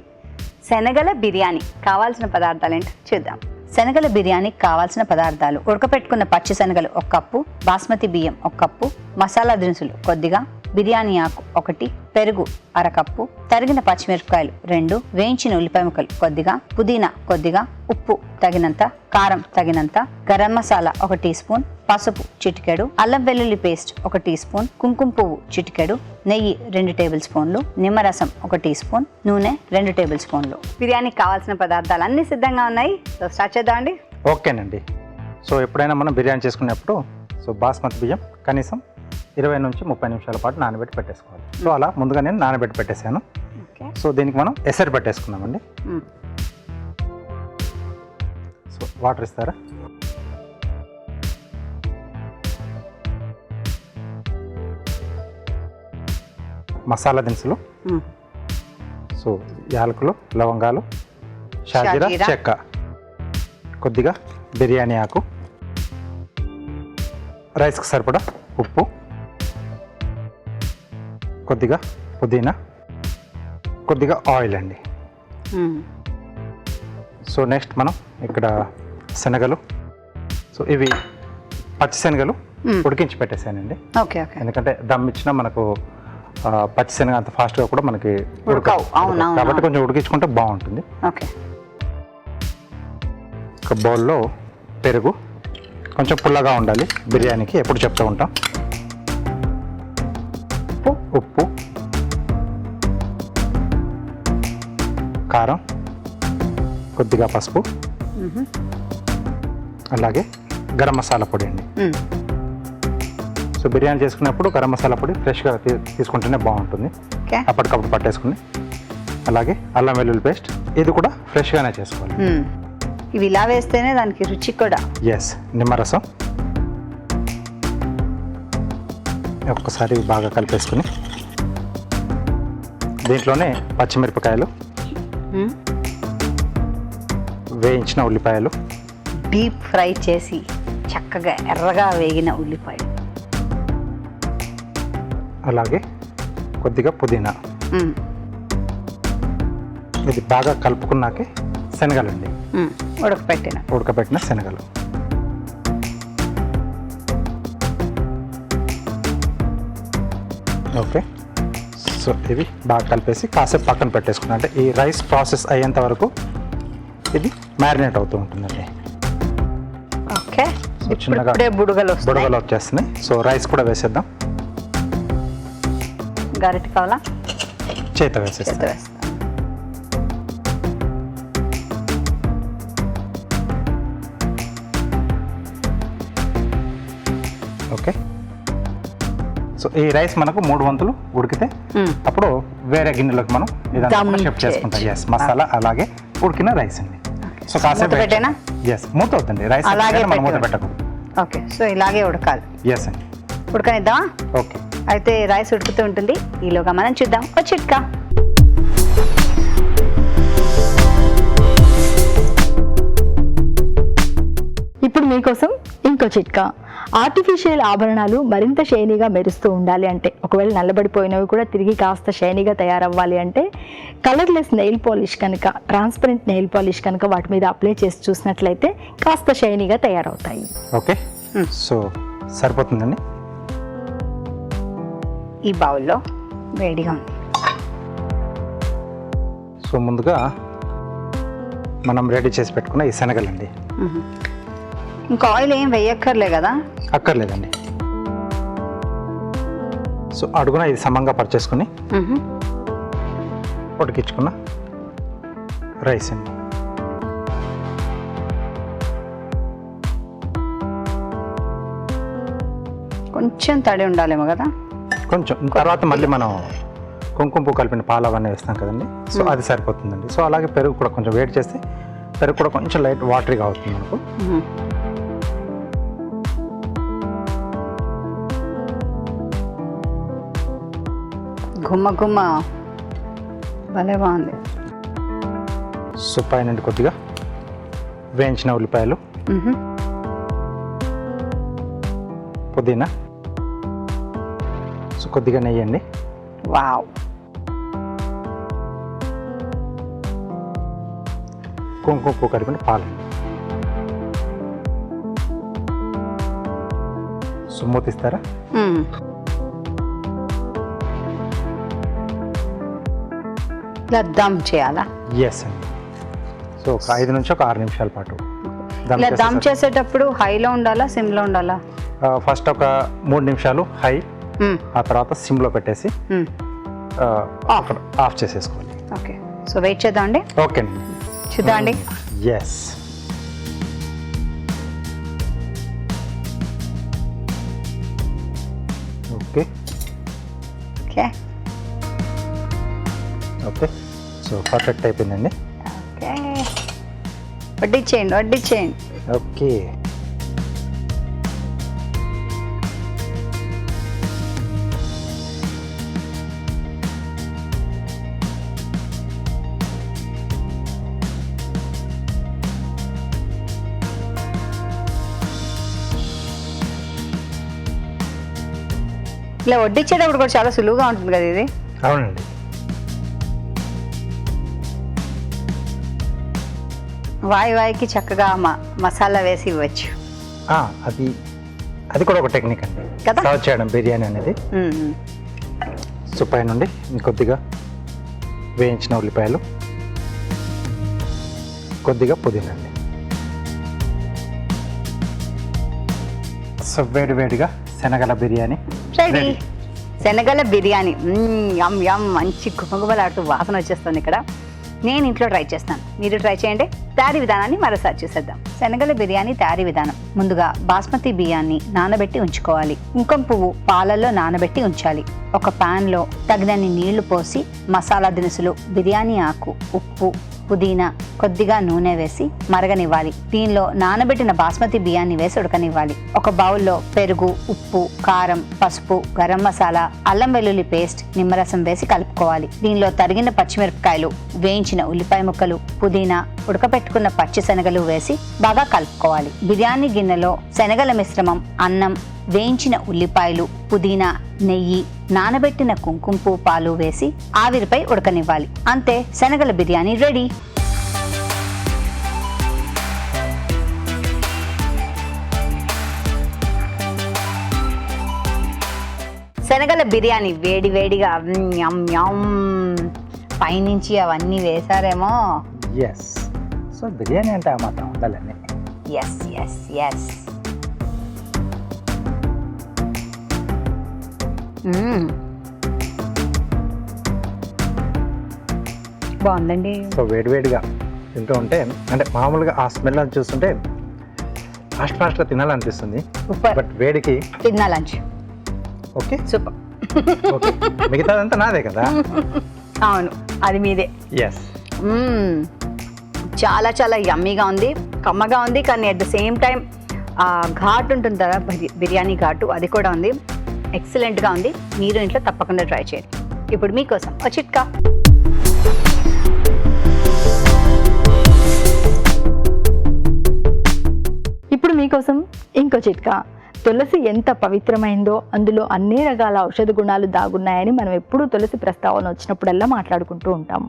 శనగల బిర్యానీ కావాల్సిన పదార్థాలు ఏంటో చూద్దాం. శనగల బిర్యానీకి కావాల్సిన పదార్థాలు: ఉడకపెట్టుకున్న పచ్చి శనగలు 1 కప్పు, బాస్మతి బియ్యం 1 కప్పు, మసాలా దినుసులు కొద్దిగా, బిర్యానీ ఆకు 1, పెరుగు 1/2 కప్పు, తరిగిన పచ్చిమిరపకాయలు 2, వేయించిన ఉల్లిపాయ ముక్కలు కొద్దిగా, పుదీనా కొద్దిగా, ఉప్పు తగినంత, కారం తగినంత, గరం మసాలా 1 టీ స్పూన్, పసుపు చిటికెడు, అల్లం వెల్లుల్లి పేస్ట్ 1 టీ స్పూన్, కుంకుమ పువ్వు చిటికెడు, నెయ్యి 2 టేబుల్ స్పూన్లు, నిమ్మరసం 1 టీ స్పూన్, నూనె 2 టేబుల్ స్పూన్లు. బిర్యానీకి కావాల్సిన పదార్థాలు అన్ని సిద్ధంగా ఉన్నాయి. సో స్టార్ట్ చేద్దామండి. ఓకేనండి. సో ఎప్పుడైనా మనం బిర్యానీ చేసుకునేప్పుడు సో బాస్మతి బియ్యం కనీసం 20 నుంచి 30 నిమిషాల పాటు నానబెట్టి పెట్టేసుకోవాలి. సో అలా ముందుగా నేను నానబెట్టి పెట్టేశాను. సో దీనికి మనం ఎసరు పెట్టేసుకున్నామండి. సో వాటర్ ఇస్తారా? మసాలా దినుసులు, సో యాలకులు, లవంగాలు, షాజీరా, చెక్క, కొద్దిగా బిర్యానీ ఆకు, రైస్కి సరిపడా ఉప్పు, కొద్దిగా పుదీనా, కొద్దిగా ఆయిల్ అండి. సో నెక్స్ట్ మనం ఇక్కడ శనగలు, సో ఇవి పచ్చి శనగలు ఉడికించి పెట్టేసానండి. Okay okay. ఎందుకంటే దమ్ ఇచ్చినా మనకు పచ్చి శనగ అంత ఫాస్ట్గా కూడా మనకి ఉడకవు. అవునవును. కాబట్టి కొంచెం ఉడికించుకుంటే బాగుంటుంది. ఓకే. ఒక బౌల్లో పెరుగు, కొంచెం పుల్లగా ఉండాలి బిర్యానీకి, ఎప్పుడు చెప్తూ ఉంటాం. ఉప్పు, కారం, కొద్దిగా పసుపు, అలాగే గరం మసాలా పొడి అండి. సో బిర్యానీ చేసుకున్నప్పుడు గరం మసాలా పొడి ఫ్రెష్గా తీసుకుంటేనే బాగుంటుంది, అప్పటికప్పుడు పట్టేసుకుని. అలాగే అల్లం వెల్లుల్లి పేస్ట్, ఇది కూడా ఫ్రెష్గానే చేసుకోవాలి. ఇవి ఇలా వేస్తేనే దానికి రుచి కూడా. ఎస్, నిమ్మరసం ఒక్కసారి బాగా కలిపేసుకుని దీంట్లోనే పచ్చిమిరపకాయలు, వేయించిన ఉల్లిపాయలు, డీప్ ఫ్రై చేసి చక్కగా ఎర్రగా వేగిన ఉల్లిపాయలు, అలాగే కొద్దిగా పుదీనా. ఇది బాగా కలుపుకున్నాకే శనగలండి, ఉడకపెట్టిన శనగలు. ఓకే, సో ఇవి బాగా కలిపేసి కాసేపు పక్కన పెట్టేసుకున్నాం. అంటే ఈ రైస్ ప్రాసెస్ అయ్యేంత వరకు ఇది మ్యారినేట్ అవుతూ ఉంటుందండి. ఓకే, సో చిన్నగా బుడగలు వచ్చేస్తున్నాయి. సో రైస్ కూడా వేసేద్దాం. గరిటె కావాలా? చేత వేసేస్తాం. ఓకే, సో ఈ రైస్ మనకు 3 వంతులు ఉడికితే అప్పుడు వేరే గిన్నెలోకి మనం ఇదంతా షిఫ్ట్ చేసుకుంటాం. ఎస్, మసాలా అలాగే ఉడికిన రైస్ అండి. సో కాసేపు ఎస్ మూత అవుతుంది రైస్, మనం మూత పెట్టకూడదు. ఓకే, సో ఇలాగే ఉడకాలి. ఎస్ అండి, ఉడకనిద్దామా? ఓకే. అయితే రైస్ ఉడుకుతూ ఉంటుంది, ఈలోగా మనం చూద్దాం ఒక చిట్కా. ఇప్పుడు మీకోసం ఇంకో చిట్కా. ఆర్టిఫిషియల్ ఆభరణాలు మరింత షైనీగా మెరుస్తూ ఉండాలి అంటే, ఒకవేళ నల్లబడిపోయినవి కూడా తిరిగి కాస్త షైనీగా తయారవ్వాలి అంటే కలర్లెస్ నెయిల్ పాలిష్ కనుక, ట్రాన్స్పరెంట్ నెయిల్ పాలిష్ కనుక వాటి మీద అప్లై చేసి చూసినట్లయితే కాస్త షైనీగా తయారవుతాయి. ఓకే, సో సరిపోతుందండి. ఈ బౌల్లో వేడిగా ఉంది. సో ముందుగా మనం రెడీ చేసి పెట్టుకున్న ఈ శనగలండి. ఇంకా ఆయిల్ ఏం వేయక్కర్లే కదా? అక్కర్లేదండి. సో అడుగున ఇది సమంగా పరిచేసుకుని ఉడికించుకున్న రైస్ అండి. కొంచెం తడి ఉండాలేమో కదా? కొంచెం తర్వాత మళ్ళీ మనం కుంకుమ పువ్వు కలిపిన పాలు అవన్నీ వేస్తాం కదండి, సో అది సరిపోతుందండి. సో అలాగే పెరుగు కూడా కొంచెం వేడి చేస్తే పెరుగు కూడా కొంచెం లైట్ వాటరీగా అవుతుంది మనకు. గుమ్మ గుమ్మ భలే బాగుంది. సో పైన కొద్దిగా వేయించిన ఉల్లిపాయలు, పుదీనా, సో కొద్దిగా నెయ్యి అండి. వావ్, కుంకుమ పువ్వు కలిపిన పాలు. సో మూతిస్తారా? ఇలా దమ్ చేయాలా? ఎస్ అండి. సో ఒక 5 నుంచి ఒక 6 నిమిషాల పాటు ఇలా దమ్ చేసేటప్పుడు హైలో ఉండాలా, సిమ్లో ఉండాలా? ఫస్ట్ ఒక 3 నిమిషాలు హై, ఆ తర్వాత సిమ్లో పెట్టేసి ఆఫ్ చేసేసుకోవాలి. ఓకే, సో వెయిట్ చేద్దాం అండి. ఓకే అండి, చూద్దాం అండి. Yes, okay okay okay, so perfect అయిపోయిందండి. ఓకే, వడ్డించేయండి. ఓకే, ఇలా వడ్డించేటప్పుడు కూడా చాలా సులువుగా ఉంటుంది కదా ఇది? అవునండి. వాయికి చక్కగా మసాలా వేసి ఇవ్వచ్చు. అది కూడా ఒక టెక్నిక్ అండి కదా, సర్వ్ చేయడం బిర్యానీ అనేది. సో పై నుండి కొద్దిగా వేయించిన ఉల్లిపాయలు, కొద్దిగా పుదీనా అండి. సో వేడిగా శనగల బిర్యానీ రెడీ. శనగల బిర్యానీ యమ్ యమ్, మంచి గుమగుమలాడుతూ వాసన వచ్చేస్తుంది. ఇక్కడ నేను ఇంట్లో ట్రై చేస్తాను, మీరు ట్రై చేయండి. తయారీ విధానాన్ని మరోసారి చూసేద్దాం. శనగల బిర్యానీ తయారీ విధానం: ముందుగా బాస్మతి బియ్యాన్ని నానబెట్టి ఉంచుకోవాలి. కుంకుమ పువ్వు పాలల్లో నానబెట్టి ఉంచాలి. ఒక పాన్ లో తగినన్ని నీళ్లు పోసి మసాలా దినుసులు, బిర్యానీ ఆకు, ఉప్పు, పుదీనా, కొద్దిగా నూనె వేసి మరగనివ్వాలి. దీనిలో నానబెట్టిన బాస్మతి బియ్యాన్ని వేసి ఉడకనివ్వాలి. ఒక బౌల్లో పెరుగు, ఉప్పు, కారం, పసుపు, గరం మసాలా, అల్లం వెల్లుల్లి పేస్ట్, నిమ్మరసం వేసి కలుపుకోవాలి. దీనిలో తరిగిన పచ్చిమిరపకాయలు, వేయించిన ఉల్లిపాయ ముక్కలు, పుదీనా, ఉడకపెట్టుకున్న పచ్చి శనగలు వేసి బాగా కలుపుకోవాలి. బిర్యానీ గిన్నెలో శనగల మిశ్రమం, అన్నం, వేయించిన ఉల్లిపాయలు, పుదీనా, నెయ్యి, నానబెట్టిన కుంకుమ పువ్వు పాలు వేసి ఆవిరిపై ఉడకనివ్వాలి. అంతే, శనగల బిర్యానీ రెడీ. శనగల బిర్యానీ వేడి వేడిగా యమ్ యమ్. పైనుంచి అవన్నీ వేశారేమో. ఎస్, సో బిర్యానీ అంటే ఆ మాత్రం ఉండాలండి. Yes yes yes. బాగుందండి. సో వేడివేడిగా తింటూ ఉంటే అంటే మామూలుగా ఆ స్మెల్ అని చూస్తుంటే ఫాస్ట్గా తినాలనిపిస్తుంది. సూపర్. బట్ వేడికి తిన్నా లంచ్. Okay super. ఓకే, మిగతాదంతా నాదే కదా. అవును, అది మీదే. ఎస్. చాలా చాలా యమ్మీగా ఉంది, కమ్మగా ఉంది, కానీ అట్ ద సేమ్ టైం ఘాటు ఉంటుంది కదా, బిర్యానీ ఘాటు, అది కూడా ఉంది. ఎక్సలెంట్గా ఉంది. మీరు ఇంట్లో తప్పకుండా ట్రై చేయండి. ఇప్పుడు మీకోసం ఒక చిట్కా. ఇప్పుడు మీకోసం ఇంకో చిట్కా. తులసి ఎంత పవిత్రమైందో, అందులో అన్ని రకాల ఔషధ గుణాలు దాగున్నాయని మనం ఎప్పుడూ తులసి ప్రస్తావన వచ్చినప్పుడల్లా మాట్లాడుకుంటూ ఉంటాం.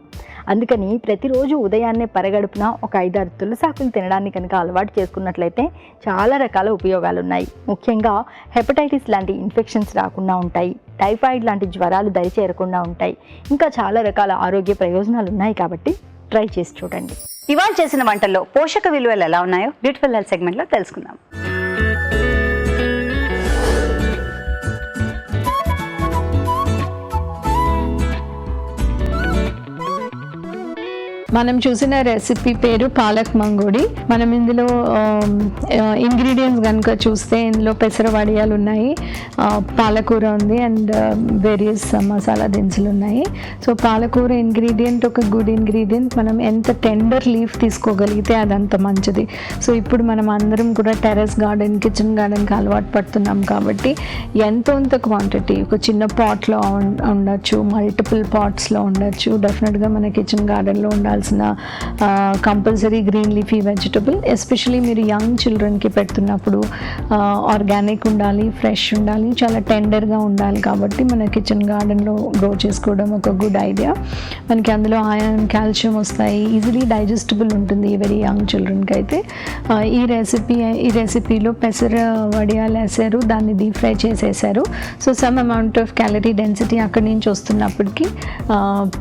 అందుకని ప్రతిరోజు ఉదయాన్నే పరగడుపున ఒక 5-6 తులసాకులు తినడాన్ని కనుక అలవాటు చేసుకున్నట్లయితే చాలా రకాల ఉపయోగాలు ఉన్నాయి. ముఖ్యంగా హెపటైటిస్ లాంటి ఇన్ఫెక్షన్స్ రాకుండా ఉంటాయి, టైఫాయిడ్ లాంటి జ్వరాలు దరిచేరకుండా ఉంటాయి, ఇంకా చాలా రకాల ఆరోగ్య ప్రయోజనాలు ఉన్నాయి. కాబట్టి ట్రై చేసి చూడండి. ఇవాళ చేసిన వంటల్లో పోషక విలువలు ఎలా ఉన్నాయో బ్యూటిఫుల్ హెల్త్ సెగ్మెంట్లో తెలుసుకుందాం. మనం చూసిన రెసిపీ పేరు పాలక్ మంగోడి. మనం ఇందులో ఇంగ్రీడియంట్స్ కనుక చూస్తే ఇందులో పెసర వడియాలు ఉన్నాయి, పాలకూర ఉంది, అండ్ వేరియస్ మసాలా దినుసులు ఉన్నాయి. సో పాలకూర ఇంగ్రీడియంట్ ఒక గుడ్ ఇంగ్రీడియంట్. మనం ఎంత టెండర్ లీఫ్ తీసుకోగలిగితే అదంత మంచిది. సో ఇప్పుడు మనం అందరం కూడా టెర్రస్ గార్డెన్, కిచెన్ గార్డెన్కి అలవాటు పడుతున్నాం కాబట్టి ఎంతో క్వాంటిటీ ఒక చిన్న పాట్లో ఉండొచ్చు, మల్టిపుల్ పాట్స్లో ఉండొచ్చు. డెఫినెట్గా మన కిచెన్ గార్డెన్లో ఉండాల్సిన compulsory green leafy vegetable. Especially మీరు యంగ్ చిల్డ్రన్కి పెడుతున్నప్పుడు ఆర్గానిక్ ఉండాలి, ఫ్రెష్ ఉండాలి, చాలా టెండర్గా ఉండాలి. కాబట్టి మన కిచెన్ గార్డెన్లో గ్రో చేసుకోవడం ఒక గుడ్ ఐడియా. మనకి అందులో ఐరన్, కాల్షియం వస్తాయి, ఈజీలీ డైజెస్టబుల్ ఉంటుంది వెరీ యంగ్ చిల్డ్రన్కి అయితే. ఈ రెసిపీలో పెసర వడియాలు వేసారు, దాన్ని డీప్ ఫ్రై చేసేసారు. So some amount of calorie density అక్కడి నుంచి వస్తున్నప్పటికీ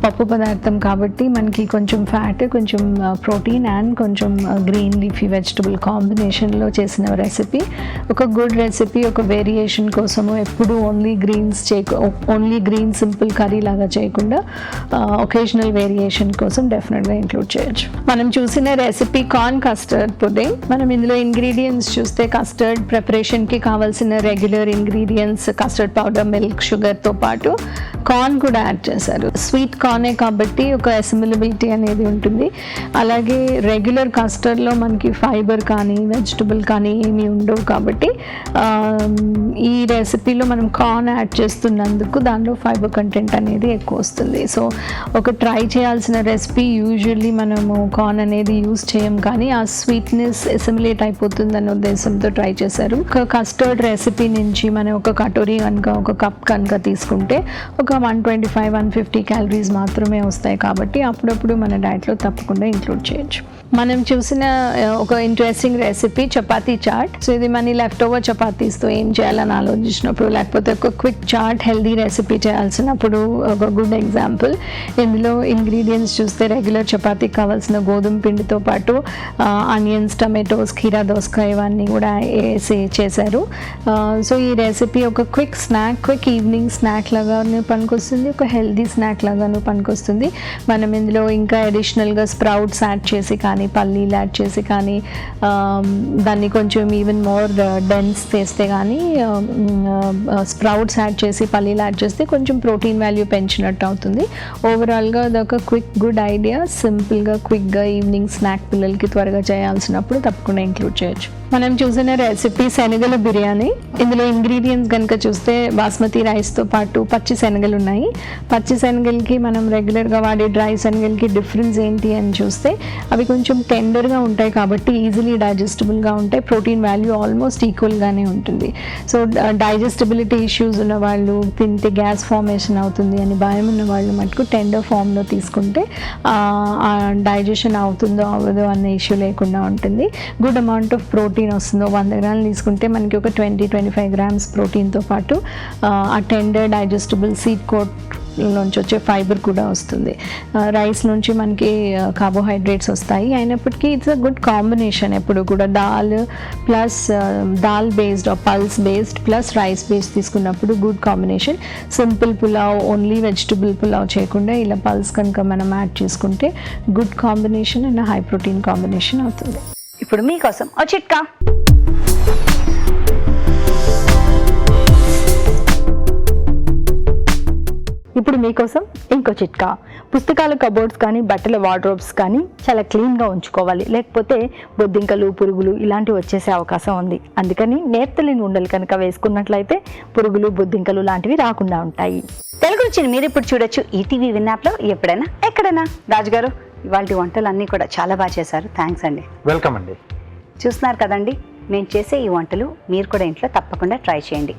పప్పు పదార్థం కాబట్టి మనకి కొంచెం ఫ్యాట్, కొంచెం ప్రోటీన్ అండ్ కొంచెం గ్రీన్ లీఫీ వెజిటబుల్ కాంబినేషన్లో చేసిన రెసిపీ. ఒక గుడ్ రెసిపీ, ఒక వేరియేషన్ కోసము ఎప్పుడు ఓన్లీ గ్రీన్ సింపుల్ కర్రీ లాగా చేయకుండా ఒకేషనల్ వేరియేషన్ కోసం డెఫినెట్గా ఇంక్లూడ్ చేయొచ్చు. మనం చూసిన రెసిపీ కార్న్ కస్టర్డ్ పుడ్డింగ్. మనం ఇందులో ఇంగ్రీడియంట్స్ చూస్తే కస్టర్డ్ ప్రిపరేషన్కి కావాల్సిన regular ingredients custard powder, milk, షుగర్తో పాటు కార్న్ కూడా యాడ్ చేశారు. స్వీట్ కార్నే కాబట్టి ఒక అసిమిలబిలిటీ అనేది ఉంటుంది. అలాగే రెగ్యులర్ కస్టర్డ్లో మనకి ఫైబర్ కానీ వెజిటబుల్ కానీ ఏమీ ఉండవు కాబట్టి ఈ రెసిపీలో మనం కార్న్ యాడ్ చేస్తున్నందుకు దానిలో ఫైబర్ కంటెంట్ అనేది ఎక్కువ వస్తుంది. సో ఒక ట్రై చేయాల్సిన రెసిపీ. యూజువల్లీ మనము కార్న్ అనేది యూజ్ చేయం, కానీ ఆ స్వీట్నెస్ అసిమిలేట్ అయిపోతుంది అనే ఉద్దేశంతో ట్రై చేశారు. ఒక కస్టర్డ్ రెసిపీ నుంచి మనం ఒక కటోరీ కనుక, ఒక కప్ కనుక తీసుకుంటే ఒక 125-150 క్యాలరీస్ మాత్రమే వస్తాయి. కాబట్టి అప్పుడప్పుడు మన డైట్లో తప్పకుండా ఇంక్లూడ్ చేయొచ్చు. మనం చూసిన ఒక interesting recipe chapati chaat. So ఇది మన లెఫ్ట్ ఓవర్ చపాతీస్తో ఏం చేయాలని ఆలోచించినప్పుడు, లేకపోతే ఒక క్విక్ చాట్ హెల్దీ రెసిపీ చేయాల్సినప్పుడు ఒక గుడ్ ఎగ్జాంపుల్. ఇందులో ఇంగ్రీడియంట్స్ చూస్తే రెగ్యులర్ చపాతీకి కావాల్సిన గోధుమ పిండితో పాటు ఆనియన్స్, టమాటోస్, కీరా దోసకాయ ఇవన్నీ కూడా వేసి చేశారు. సో ఈ రెసిపీ ఒక quick snack, quick evening snack లాగానే పనికొస్తుంది, ఒక హెల్దీ స్నాక్ లాగాను పనికొస్తుంది. మనం ఇందులో ఇంకా అడిషనల్గా స్ప్రౌట్స్ యాడ్ చేసి కానీ, పల్లీలు యాడ్ చేసి కానీ, దాన్ని కొంచెం ఈవెన్ మోర్ డెన్స్ చేస్తే కానీ, స్ప్రౌట్స్ యాడ్ చేసి పల్లీలు యాడ్ చేస్తే కొంచెం ప్రోటీన్ వాల్యూ పెంచినట్టు అవుతుంది. ఓవరాల్గా అదొక క్విక్ గుడ్ ఐడియా. సింపుల్గా క్విక్గా ఈవినింగ్ స్నాక్ పిల్లలకి త్వరగా చేయాల్సినప్పుడు తప్పకుండా ఇంక్లూడ్ చేయొచ్చు. మనం చూసిన రెసిపీ శనగల బిర్యానీ. ఇందులో ఇంగ్రీడియంట్స్ కనుక చూస్తే బాస్మతి రైస్తో పాటు పచ్చి శనగలు ఉన్నాయి. పచ్చి శనగలకి మనం రెగ్యులర్గా వాడే డ్రై శనగలకి డిఫరెన్స్ ఏంటి అని చూస్తే అవి కొంచెం టెండర్గా ఉంటాయి కాబట్టి ఈజీలీ డైజెస్టబుల్గా ఉంటాయి. ప్రోటీన్ వాల్యూ ఆల్మోస్ట్ ఈక్వల్గానే ఉంటుంది. సో డైజెస్టబిలిటీ ఇష్యూస్ ఉన్న వాళ్ళు, తింటే గ్యాస్ ఫార్మేషన్ అవుతుంది అని భయం ఉన్న వాళ్ళు మటుకు టెండర్ ఫామ్లో తీసుకుంటే డైజెషన్ అవుతుందో అవ్వదో అనే ఇష్యూ లేకుండా ఉంటుంది. Good amount of protein protein వస్తుందో 100 గ్రాములు తీసుకుంటే మనకి ఒక 20-25 గ్రామ్స్ ప్రోటీన్తో పాటు ఆ టెండర్ డైజెస్టబుల్ సీడ్ కోట్ నుంచి వచ్చే ఫైబర్ కూడా వస్తుంది. రైస్ నుంచి మనకి కార్బోహైడ్రేట్స్ వస్తాయి. అయినప్పటికీ ఇట్స్ అ గుడ్ కాంబినేషన్. ఎప్పుడు కూడా dal plus dal based pulse based plus rice based తీసుకున్నప్పుడు good combination. Simple pulao only vegetable pulao చేయకుండా ఇలా పల్స్ కనుక మనం యాడ్ చేసుకుంటే good combination and high protein combination అవుతుంది. ఇప్పుడు మీకోసం ఓ చిట్కా. ఇప్పుడు మీకోసం ఇంకో చిట్కా. పుస్తకాల కబోర్డ్స్ కానీ బట్టల వార్డ్రోబ్స్ కానీ చాలా క్లీన్గా ఉంచుకోవాలి, లేకపోతే బొద్దింకలు పురుగులు ఇలాంటివి వచ్చేసే అవకాశం ఉంది. అందుకని నేర్తలిని ఉండలు కనుక వేసుకున్నట్లయితే పురుగులు బొద్దింకలు లాంటివి రాకుండా ఉంటాయి. తెలుగు రుచిని మీరు ఇప్పుడు చూడొచ్చు ఈటీవీ విన్ యాప్లో ఎప్పుడైనా ఎక్కడైనా. రాజుగారు ఇవాళ వంటలు అన్నీ కూడా చాలా బాగా చేశారు. థ్యాంక్స్ అండి. వెల్కమ్ అండి. చూస్తున్నారు కదండి, నేను చేసే ఈ వంటలు మీరు కూడా ఇంట్లో తప్పకుండా ట్రై చేయండి.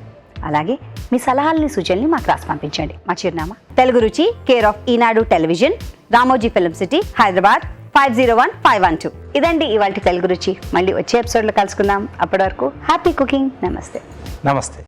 అలాగే మీ సలహాలని సూచనలు మాకు రాసి పంపించండి. మా చిరునామా తెలుగు రుచి, care of Eenadu television, Ramoji film city, Hyderabad 501512. ఇదండి ఇవాళ తెలుగు రుచి. మళ్ళీ వచ్చే ఎపిసోడ్లో కలుసుకుందాం. అప్పటి వరకు హ్యాపీ కుకింగ్. నమస్తే. నమస్తే.